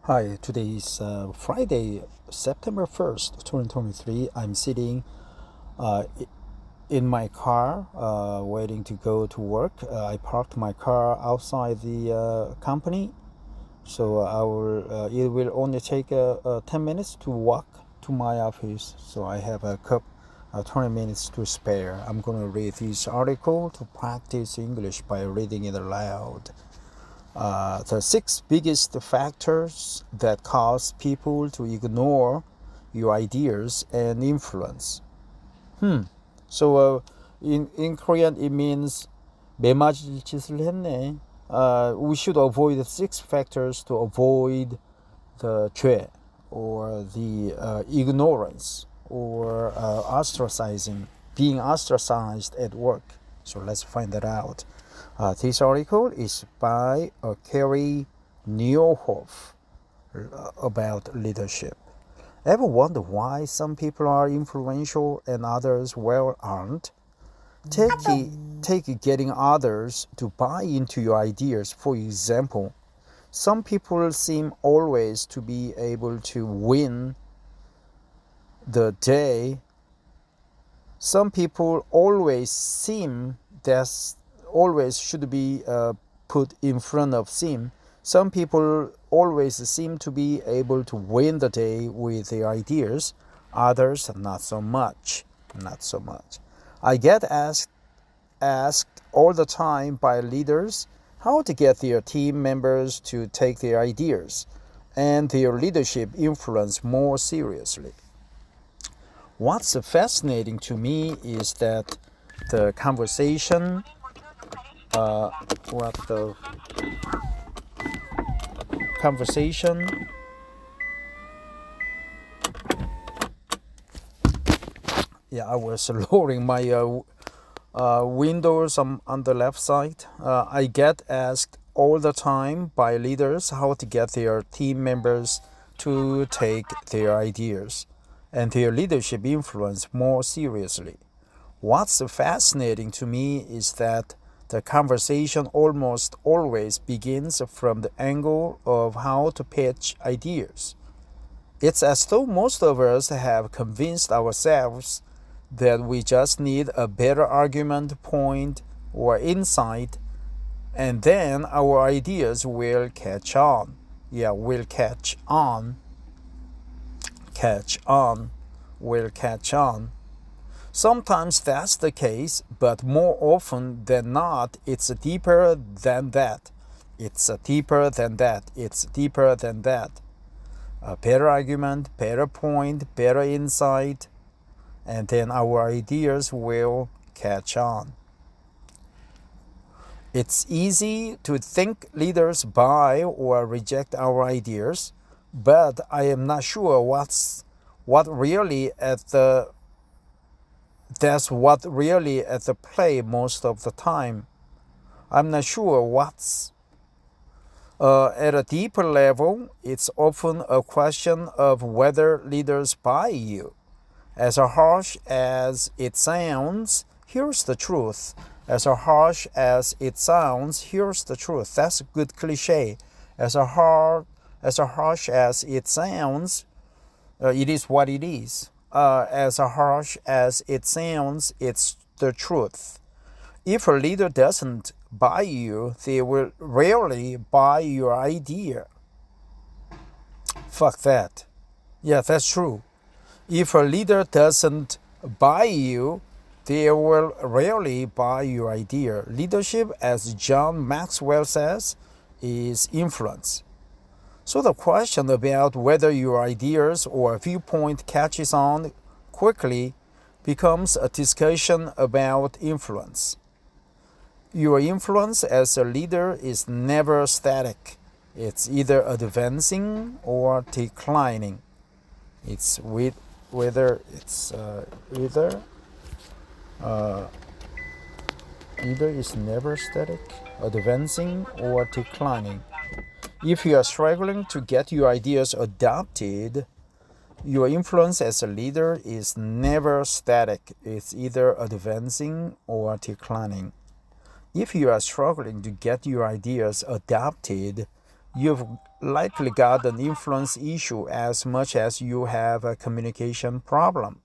Hi, today is Friday, September 1st, 2023. I'm sitting in my car waiting to go to work. I parked my car outside the company, so it will only take 10 minutes to walk to my office. So I have 20 minutes to spare. I'm going to read this article to practice English by reading it aloud. The six biggest factors that cause people to ignore your ideas and influence. So in Korean it means 매맞을 짓을 했네. We should avoid the six factors to avoid the 죄 or the ignorance or being ostracized at work. So let's find that out. This article is by Carrie Nieuwhof about leadership. Ever wonder why some people are influential and others aren't? Take getting others to buy into your ideas. For example, some people seem always to be able to win the day. Some people always seem that always should be put in front of them. Some people always seem to be able to win the day with their ideas. Others not so much. Not so much. I get asked all the time by leaders how to get their team members to take their ideas and their leadership influence more seriously. What's fascinating to me is that the conversation I was lowering my windows on the left side. I get asked all the time by leaders how to get their team members to take their ideas and their leadership influence more seriously. What's fascinating to me is that the conversation almost always begins from the angle of how to pitch ideas. It's as though most of us have convinced ourselves that we just need a better argument point or insight, and then our ideas will catch on. Will catch on. Sometimes that's the case, but more often than not, it's deeper than that. A better argument, better point, better insight, and then our ideas will catch on. It's easy to think leaders buy or reject our ideas, but I am not sure what really at the play most of the time. I'm not sure what's at a deeper level. It's often a question of whether leaders buy you. As harsh as it sounds, here's the truth. As harsh as it sounds, here's the truth. That's a good cliche. As harsh as it sounds, it is what it is. As harsh as it sounds, it's the truth. If a leader doesn't buy you, they will rarely buy your idea. Fuck that. Yeah, that's true. If a leader doesn't buy you, they will rarely buy your idea. Leadership, as John Maxwell says, is influence. So the question about whether your ideas or viewpoint catches on quickly becomes a discussion about influence. Your influence as a leader is never static. It's either advancing or declining. It's either is never static, advancing or declining. If you are struggling to get your ideas adopted, your influence as a leader is never static. It's either advancing or declining. If you are struggling to get your ideas adopted, You've likely got an influence issue as much as you have a communication problem.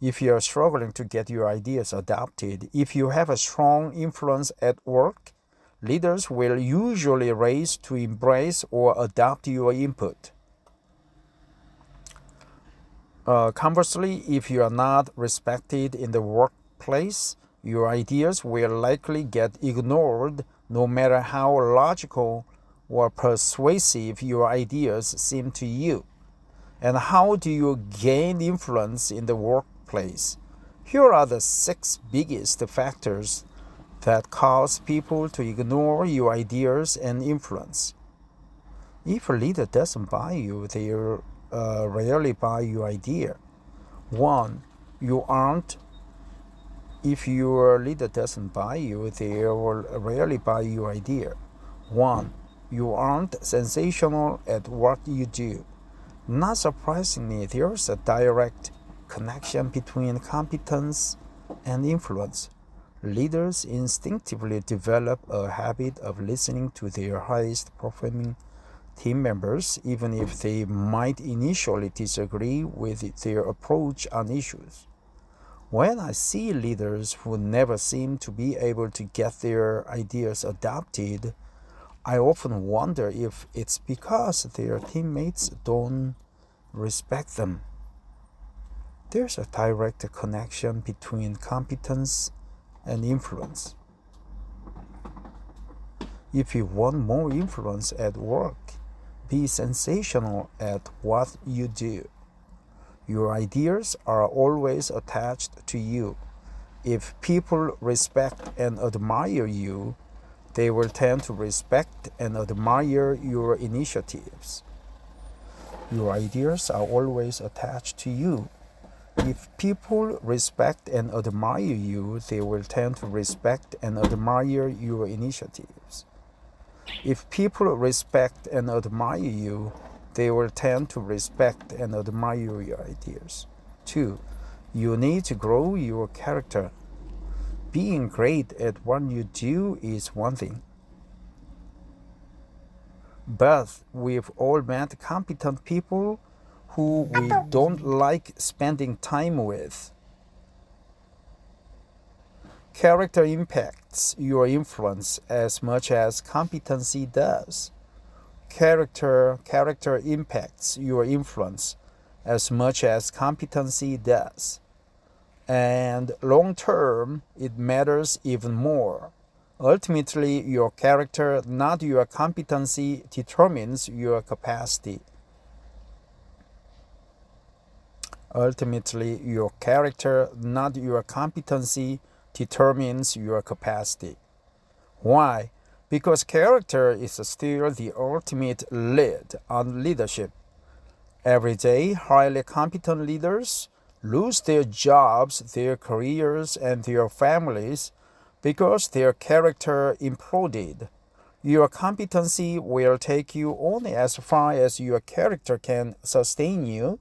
If you are struggling to get your ideas adopted, if you have a strong influence at work, leaders will usually race to embrace or adopt your input. Conversely, if you are not respected in the workplace, your ideas will likely get ignored no matter how logical or persuasive your ideas seem to you. And how do you gain influence in the workplace? Here are the 6 biggest factors that cause people to ignore your ideas and influence. If a leader doesn't buy you, they rarely buy your idea. 1. You aren't. If your leader doesn't buy you, they will rarely buy your idea. 1. You aren't sensational at what you do. Not surprisingly, there's a direct connection between competence and influence. Leaders instinctively develop a habit of listening to their highest performing team members, even if they might initially disagree with their approach on issues. When I see leaders who never seem to be able to get their ideas adopted, I often wonder if it's because their teammates don't respect them. There's a direct connection between competence and influence. If you want more influence at work, be sensational at what you do. Your ideas are always attached to you. If people respect and admire you, they will tend to respect and admire your initiatives. Your ideas are always attached to you. If people respect and admire you, they will tend to respect and admire your initiatives. If people respect and admire you, they will tend to respect and admire your ideas. 2. You need to grow your character. Being great at what you do is one thing, but we've all met competent people who we don't like spending time with. Character impacts your influence as much as competency does. Character impacts your influence as much as competency does. And long term, it matters even more. Ultimately, your character, not your competency, determines your capacity. Ultimately, your character, not your competency, determines your capacity. Why? Because character is still the ultimate lead on leadership. Every day, highly competent leaders lose their jobs, their careers, and their families because their character imploded. Your competency will take you only as far as your character can sustain you.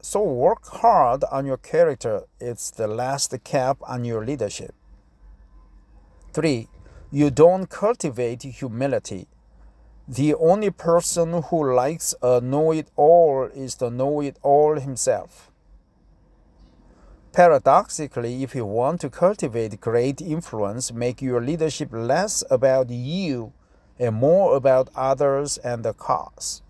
So work hard on your character. It's the last cap on your leadership. 3. You don't cultivate humility. The only person who likes a know-it-all is the know-it-all himself. Paradoxically, if you want to cultivate great influence, make your leadership less about you and more about others and the cause.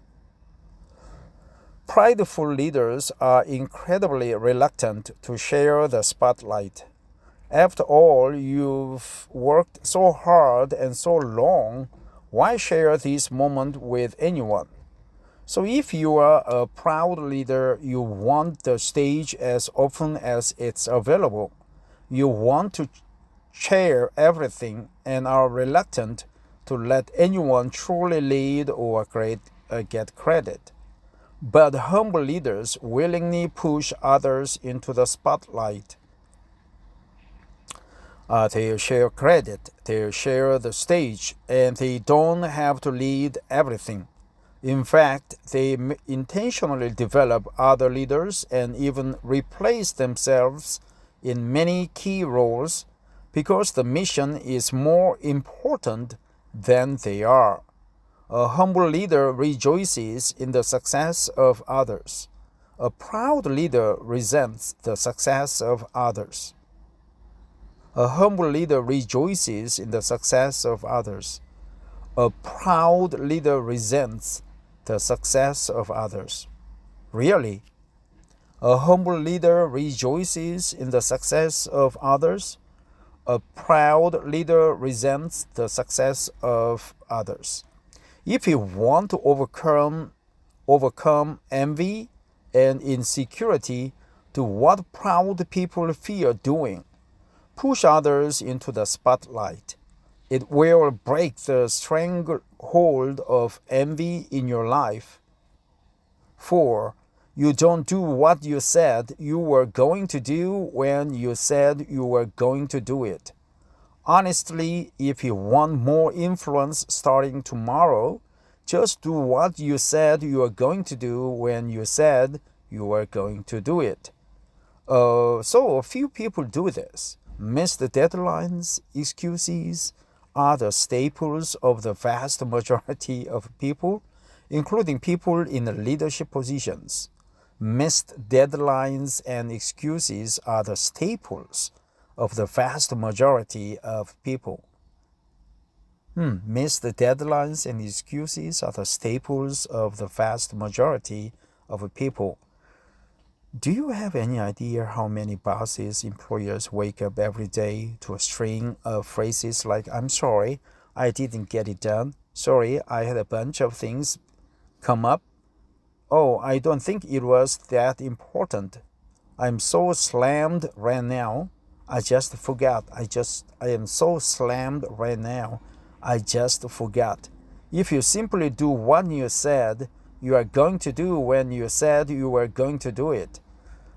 Prideful leaders are incredibly reluctant to share the spotlight. After all, you've worked so hard and so long. Why share this moment with anyone? So if you are a proud leader, you want the stage as often as it's available. You want to share everything and are reluctant to let anyone truly lead or get credit. But humble leaders willingly push others into the spotlight. They share credit, they share the stage, and they don't have to lead everything. In fact, they intentionally develop other leaders and even replace themselves in many key roles because the mission is more important than they are. A humble leader rejoices in the success of others. A proud leader resents the success of others. A humble leader rejoices in the success of others. A proud leader resents the success of others. Really? A humble leader rejoices in the success of others. A proud leader resents the success of others. If you want to overcome envy and insecurity, do what proud people fear doing. Push others into the spotlight. It will break the stranglehold of envy in your life. 4. You don't do what you said you were going to do when you said you were going to do it. Honestly, if you want more influence starting tomorrow, just do what you said you were going to do when you said you were going to do it. So a few people do this. Missed deadlines, excuses are the staples of the vast majority of people, including people in leadership positions. Missed deadlines and excuses are the staples of the vast majority of people. Missed deadlines and excuses are the staples of the vast majority of people. Do you have any idea how many bosses, employers wake up every day to a string of phrases like, "I'm sorry, I didn't get it done. Sorry, I had a bunch of things come up. Oh, I don't think it was that important. I'm so slammed right now. I just forgot. I am so slammed right now. I just forgot." If you simply do what you said you are going to do when you said you were going to do it,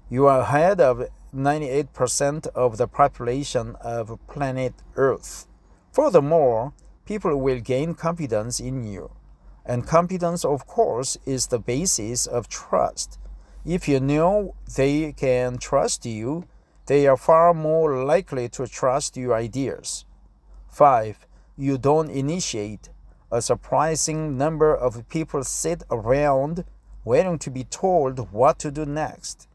you are ahead of 98% of the population of planet Earth. Furthermore, people will gain confidence in you. And confidence, of course, is the basis of trust. If you know they can trust you, they are far more likely to trust your ideas. 5. You don't initiate. A surprising number of people sit around waiting to be told what to do next.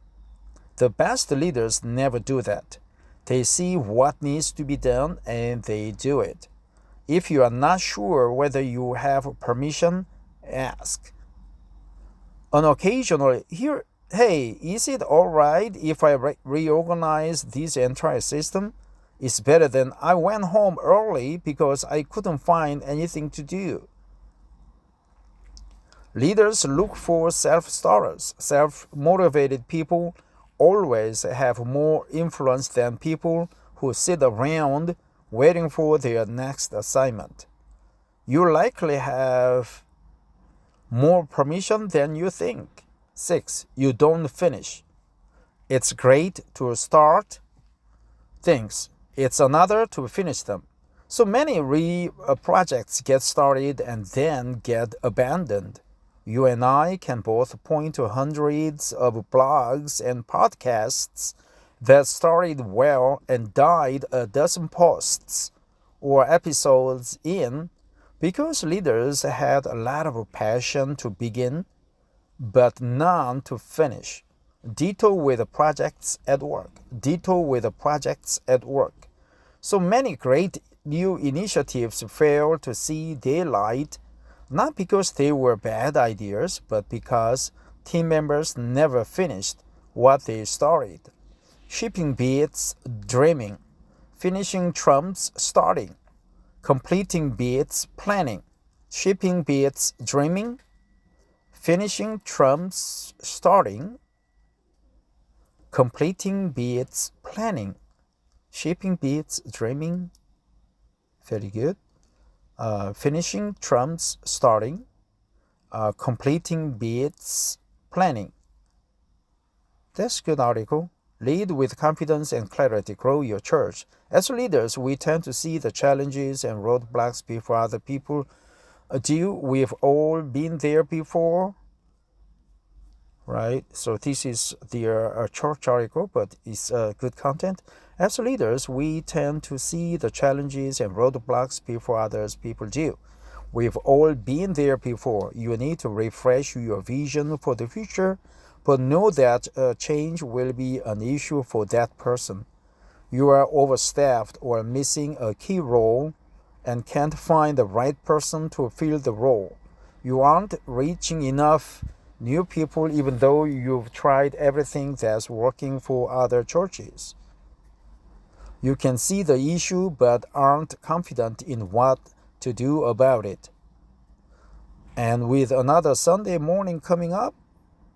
The best leaders never do that. They see what needs to be done and they do it. If you are not sure whether you have permission, ask. On occasional, hey, is it all right if I reorganize this entire system? It's better than I went home early because I couldn't find anything to do. Leaders look for self-starters. Self-motivated people always have more influence than people who sit around waiting for their next assignment. You likely have more permission than you think. 6. You don't finish. It's great to start things. It's another to finish them. So many projects get started and then get abandoned. You and I can both point to hundreds of blogs and podcasts that started well and died a dozen posts or episodes in because leaders had a lot of passion to begin, but none to finish. Ditto with projects at work. Ditto with projects at work. So many great new initiatives fail to see daylight, not because they were bad ideas, but because team members never finished what they started. Shipping beats dreaming. Finishing trumps starting. Completing beats planning. Shipping beats dreaming. Finishing trumps starting. Completing beats planning. Shipping beats dreaming. Very good. Finishing trumps starting. Completing beats planning. That's a good article. Lead with confidence and clarity. Grow your church. As leaders, we tend to see the challenges and roadblocks before other people do. We've all been there before. right? So this is the church article, but it's good content. As leaders, we tend to see the challenges and roadblocks before others people do. We've all been there before. You need to refresh your vision for the future, but know that change will be an issue for that person. You are overstaffed or missing a key role and can't find the right person to fill the role. You aren't reaching enough new people even though you've tried everything that's working for other churches. You can see the issue but aren't confident in what to do about it. And with another Sunday morning coming up,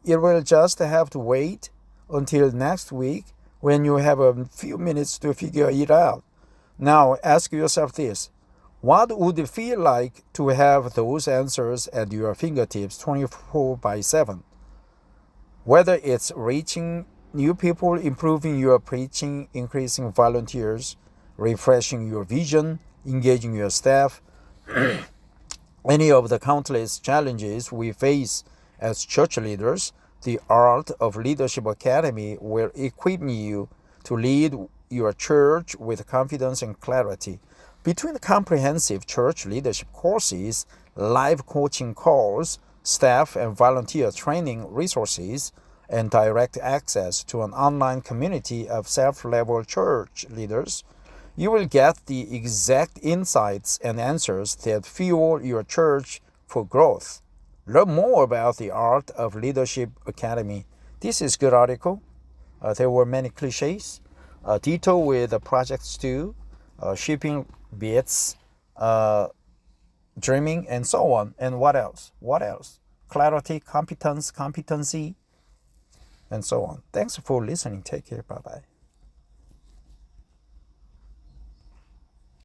it will just have to wait until next week when you have a few minutes to figure it out. Now ask yourself this: what would it feel like to have those answers at your fingertips 24/7? Whether it's reaching new people, improving your preaching, increasing volunteers, refreshing your vision, engaging your staff, any of the countless challenges we face as church leaders, the Art of Leadership Academy will equip you to lead your church with confidence and clarity. Between comprehensive church leadership courses, live coaching calls, staff and volunteer training resources, and direct access to an online community of self-level church leaders, you will get the exact insights and answers that fuel your church for growth. Learn more about the Art of Leadership Academy. This is a good article. There were many cliches. Ditto with projects too, shipping bits, dreaming, and so on. And what else? What else? Clarity, competence, competency, and so on. Thanks for listening. Take care. Bye-bye.